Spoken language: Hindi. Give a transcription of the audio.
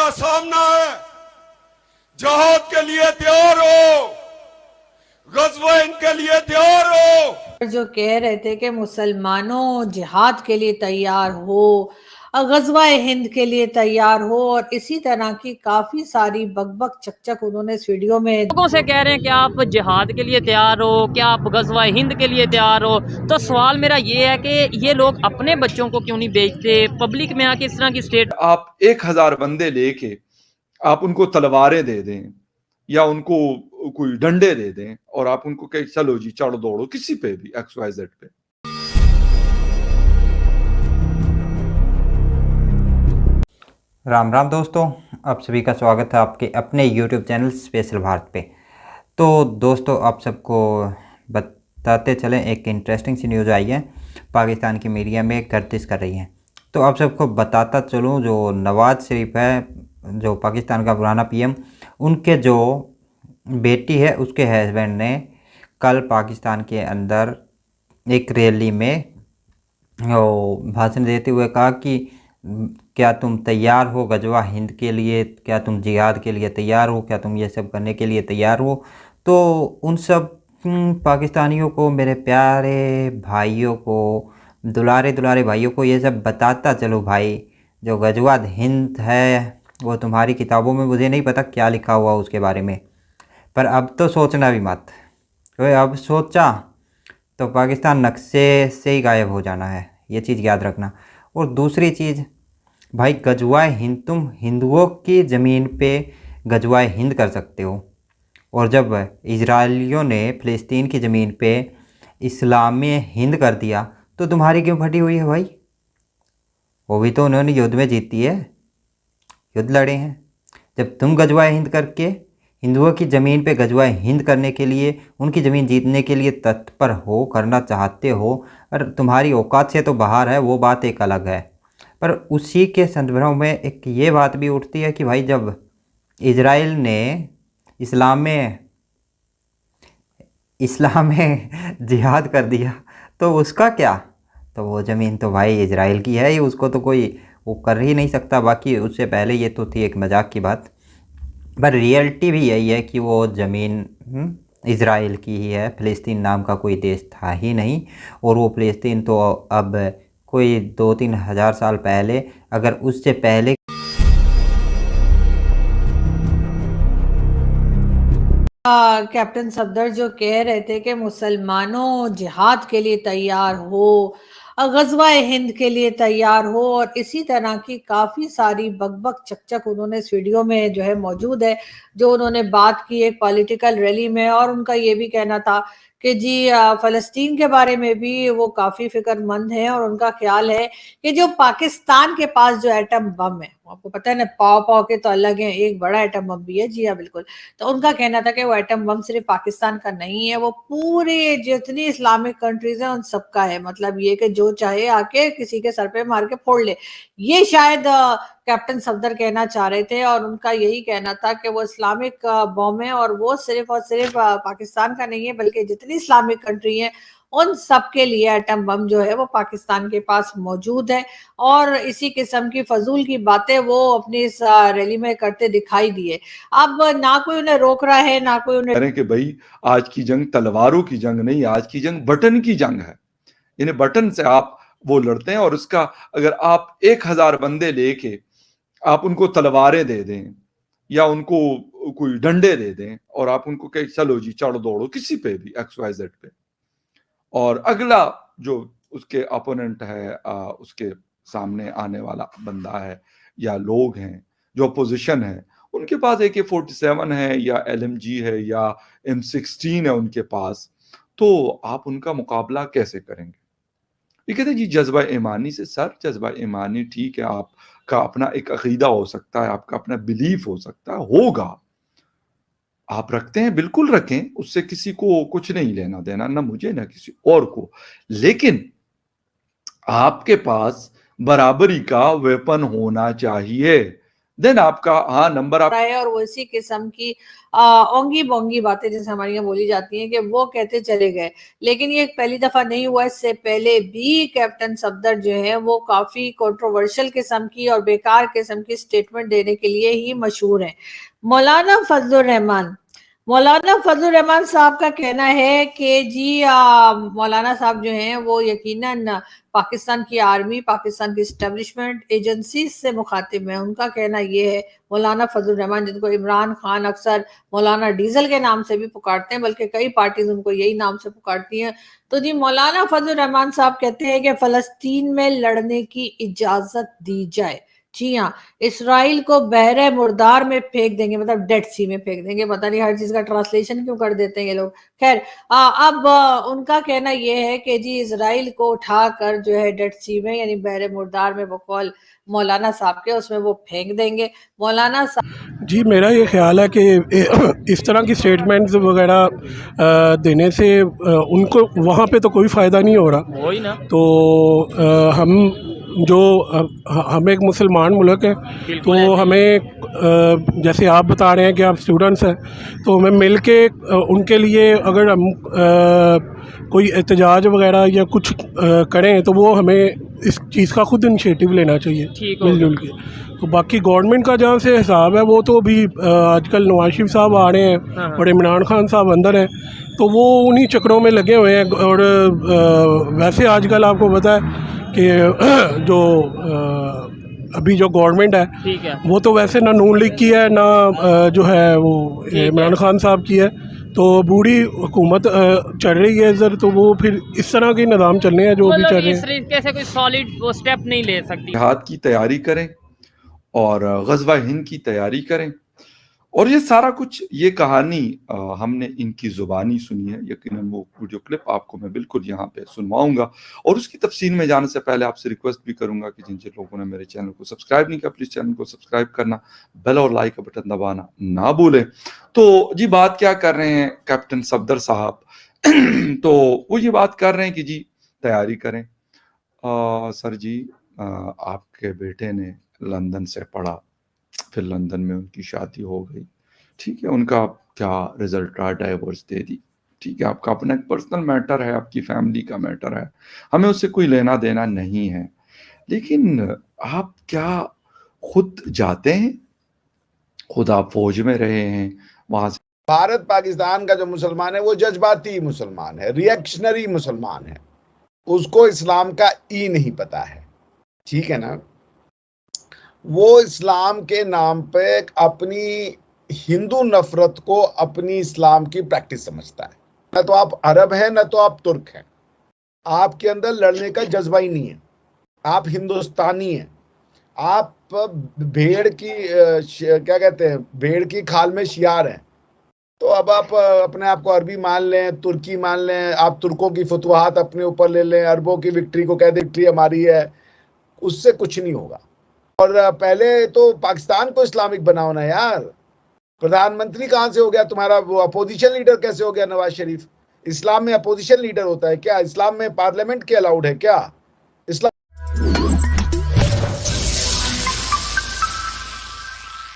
का सामना है। जहाद के लिए तैयार हो, गज़वा इनके लिए तैयार हो। जो कह रहे थे कि मुसलमानों जिहाद के लिए तैयार हो, गज़वा हिंद के लिए तैयार हो, और इसी तरह की काफी सारी बकबक चकचक उन्होंने इस वीडियो में लोगों से कह रहे हैं कि आप जिहाद के लिए तैयार हो, क्या आप गज़वा हिंद के लिए तैयार हो। तो सवाल मेरा ये है कि ये लोग अपने बच्चों को क्यों नहीं बेचते, पब्लिक में आके इस तरह की स्टेट। आप 1000 बंदे लेके आप उनको तलवारें दे दें या उनको कोई डंडे दे दें और आप उनको कहें चलो जी चढ़ दौड़ो किसी पे भी XYZ पे। राम राम दोस्तों, आप सभी का स्वागत है आपके अपने YouTube चैनल स्पेशल भारत पे। तो दोस्तों, आप सबको बताते चलें, एक इंटरेस्टिंग सी न्यूज़ आई है। पाकिस्तान की मीडिया में गर्दिश कर रही है, तो आप सबको बताता चलूँ, जो नवाज़ शरीफ है, जो पाकिस्तान का पुराना PM, उनके जो बेटी है उसके हस्बैंड ने कल पाकिस्तान के अंदर एक रैली में भाषण देते हुए कहा कि क्या तुम तैयार हो गज़वा हिंद के लिए, क्या तुम जिहाद के लिए तैयार हो, क्या तुम ये सब करने के लिए तैयार हो। तो उन सब पाकिस्तानियों को, मेरे प्यारे भाइयों को, दुलारे दुलारे भाइयों को ये सब बताता चलो भाई, जो गज़वा हिंद है वो तुम्हारी किताबों में मुझे नहीं पता क्या लिखा हुआ उसके बारे में, पर अब तो सोचना भी मत, तो अब सोचा तो पाकिस्तान नक्शे से ही गायब हो जाना है, ये चीज़ याद रखना। और दूसरी चीज़ भाई, गज़वा हिंद तुम हिंदुओं की ज़मीन पे गज़वा हिंद कर सकते हो, और जब इजराइलियों ने फ़लस्तीन की ज़मीन पे इस्लामी हिंद कर दिया तो तुम्हारी क्यों फटी हुई है भाई? वो भी तो उन्होंने युद्ध में जीती है, युद्ध लड़े हैं। जब तुम गज़वा हिंद करके हिंदुओं की ज़मीन पे गज़वा हिंद करने के लिए, उनकी ज़मीन जीतने के लिए तत्पर हो, करना चाहते हो, और तुम्हारी औकात से तो बाहर है, वो बात एक अलग है। पर उसी के संदर्भ में एक ये बात भी उठती है कि भाई, जब इजराइल ने इस्लाम में जिहाद कर दिया तो उसका क्या? तो वो ज़मीन तो भाई इजराइल की है ही, उसको तो कोई वो कर ही नहीं सकता। बाकी उससे पहले ये तो थी एक मजाक की बात, पर रियलिटी भी यही है कि वो ज़मीन इजराइल की ही है। फ़लस्तीन नाम का कोई देश था ही नहीं, और वो फ़लस्तीन तो अब कोई 2-3 हज़ार साल पहले, अगर उससे पहले कैप्टन सफदर जो कह रहे थे कि मुसलमानों जिहाद के लिए तैयार हो, गज़वा हिंद के लिए तैयार हो, और इसी तरह की काफी सारी बकबक चकचक उन्होंने इस वीडियो में जो है मौजूद है, जो उन्होंने बात की एक पॉलिटिकल रैली में। और उनका ये भी कहना था कि जी फ़लस्तीन के बारे में भी वो काफ़ी फ़िक्रमंद हैं, और उनका ख्याल है कि जो पाकिस्तान के पास जो एटम बम है, आपको पता है ना, पाव पाव के तो अलग हैं, एक बड़ा एटम बम भी है। जी हाँ, बिल्कुल। तो उनका कहना था कि वो एटम बम सिर्फ पाकिस्तान का नहीं है, वो पूरे जितनी इस्लामिक कंट्रीज़ हैं उन सबका है। मतलब ये कि जो चाहे आके किसी के सर पे मार के फोड़ ले। ये शायद कैप्टन सफदर कहना चाह रहे थे, और उनका यही कहना था कि वो इस्लामिक बॉम्ब है, और वो सिर्फ और सिर्फ पाकिस्तान का नहीं है, बल्कि जितनी इस्लामिक कंट्री है उन सब के लिए एटम बम जो है वो पाकिस्तान के पास मौजूद है। और इसी किस्म की फजूल की बातें वो अपनी इस रैली में करते दिखाई दिए। अब ना कोई उन्हें रोक रहा है, ना कोई उन्हें कह रहे हैं कि भाई आज की जंग तलवारों की जंग नहीं, आज की जंग बटन की जंग है। इन्हें बटन से आप वो लड़ते हैं, और उसका अगर आप 1000 बंदे लेके आप उनको तलवारें दे दें या उनको कोई डंडे दे दें और आप उनको कहें चलो जी चढ़ दौड़ो किसी पे भी XYZ पे, और अगला जो उसके अपोनेंट है, उसके सामने आने वाला बंदा है या लोग हैं जो अपोजिशन है, उनके पास AK-47 है या LMG है या M16 है उनके पास, तो आप उनका मुकाबला कैसे करेंगे? ये कहते हैं जी जज्बा ईमानी से। सर, जज्बा ईमानी ठीक है, आपका अपना एक अकीदा हो सकता है, आपका अपना बिलीफ हो सकता है, होगा, आप रखते हैं, बिल्कुल रखें, उससे किसी को कुछ नहीं लेना देना, ना मुझे ना किसी और को। लेकिन आपके पास बराबरी का वेपन होना चाहिए। देन आपका हाँ नंबर आप रहा है। और वो इसी किस्म की ओंगी बोंगी बातें जैसे हमारे यहाँ बोली जाती हैं कि वो कहते चले गए। लेकिन ये पहली दफा नहीं हुआ, इससे पहले भी कैप्टन सफदर जो है वो काफी कंट्रोवर्शियल किस्म की और बेकार किस्म की स्टेटमेंट देने के लिए ही मशहूर है। मौलाना फजलुर रहमान साहब का कहना है कि जी मौलाना साहब जो हैं वो यकीनन पाकिस्तान की आर्मी, पाकिस्तान की एस्टेब्लिशमेंट एजेंसी से मुखातिब है। उनका कहना ये है, मौलाना फजलुर रहमान, जिनको इमरान खान अक्सर मौलाना डीजल के नाम से भी पुकारते हैं, बल्कि कई पार्टीज उनको यही नाम से पुकारती हैं। तो जी मौलाना फजलुर रहमान साहब कहते हैं कि फलस्तीन में लड़ने की इजाजत दी जाए। जी हाँ, इसराइल को बहरे मुर्दार में फेंक देंगे, मतलब डेड सी में फेंक देंगे। पता नहीं हर चीज का ट्रांसलेशन क्यों कर देते हैं ये लोग। खैर अब उनका कहना ये है कि जी इसराइल को उठाकर जो है डेड सी में यानी बहरे मुर्दार में, बकौल मौलाना साहब के, उसमें वो फेंक देंगे। मौलाना साहब जी मेरा ये ख्याल है कि इस तरह की स्टेटमेंट्स वगैरह देने से उनको वहाँ पे तो कोई फ़ायदा नहीं हो रहा। वही ना। तो हम एक मुसलमान मुल्क है, तो हमें जैसे आप बता रहे हैं कि आप स्टूडेंट्स हैं, तो हमें मिल के उनके लिए अगर हम कोई एहतजाज वगैरह या कुछ करें तो वो हमें इस चीज़ का खुद इनिशिएटिव लेना चाहिए मिलजुल के। तो बाकी गवर्नमेंट का जहाँ से हिसाब है वो तो अभी आजकल नवाज शरीफ साहब आ रहे हैं और इमरान खान साहब अंदर हैं, तो वो उन्हीं चक्रों में लगे हुए हैं। और वैसे आजकल आपको पता है कि जो अभी जो गवर्नमेंट है वो तो वैसे ना नून लीग की है, ना जो है वो इमरान खान साहब की है। तो बूढ़ी हुकूमत चल रही है इधर, तो वो फिर इस तरह के निज़ाम चलने हैं जो भी चल रहे हैं। इस तरीके से कोई सॉलिड वो स्टेप नहीं ले सकती। जिहाद की तैयारी करें और गज़वा हिंद की तैयारी करें। और ये सारा कुछ, ये कहानी हमने इनकी ज़ुबानी सुनी है। यकीनन वो वीडियो क्लिप आपको मैं बिल्कुल यहाँ पे सुनवाऊंगा, और उसकी तफसील में जाने से पहले आपसे रिक्वेस्ट भी करूंगा कि जिन जिन लोगों ने मेरे चैनल को सब्सक्राइब नहीं किया, प्लीज़ चैनल को सब्सक्राइब करना, बेल और लाइक का बटन दबाना ना भूलें। तो जी बात क्या कर रहे हैं कैप्टन सफदर साहब तो वो ये बात कर रहे हैं कि जी तैयारी करें। सर जी आपके बेटे ने लंदन से पढ़ा, फिर लंदन में उनकी शादी हो गई, ठीक है, उनका क्या रिजल्ट रहा, डाइवोर्स दे दी, ठीक है, आपका अपना एक पर्सनल मैटर है, आपकी फैमिली का मैटर है, हमें उससे कोई लेना देना नहीं है। लेकिन आप क्या खुद जाते हैं, खुद आप फौज में रहे हैं, वहां से भारत पाकिस्तान का जो मुसलमान है वो जज्बाती मुसलमान है, रिएक्शनरी मुसलमान है, उसको इस्लाम का ई नहीं पता है, ठीक है ना। वो इस्लाम के नाम पे अपनी हिंदू नफरत को अपनी इस्लाम की प्रैक्टिस समझता है। ना तो आप अरब हैं, ना तो आप तुर्क हैं, आपके अंदर लड़ने का जज्बा ही नहीं है, आप हिंदुस्तानी हैं, आप भेड़ की क्या कहते हैं, भेड़ की खाल में शियार हैं। तो अब आप अपने आप को अरबी मान लें, तुर्की मान लें, आप तुर्कों की फतवाहत अपने ऊपर ले लें, अरबों की विक्ट्री को कह दें विक्ट्री हमारी है, उससे कुछ नहीं होगा। और पहले तो पाकिस्तान को इस्लामिक बनाओ ना यार। प्रधानमंत्री कहाँ से हो गया तुम्हारा, वो अपोजिशन लीडर कैसे हो गया नवाज शरीफ? इस्लाम में अपोजिशन लीडर होता है क्या? इस्लाम में पार्लियामेंट के अलाउड है क्या?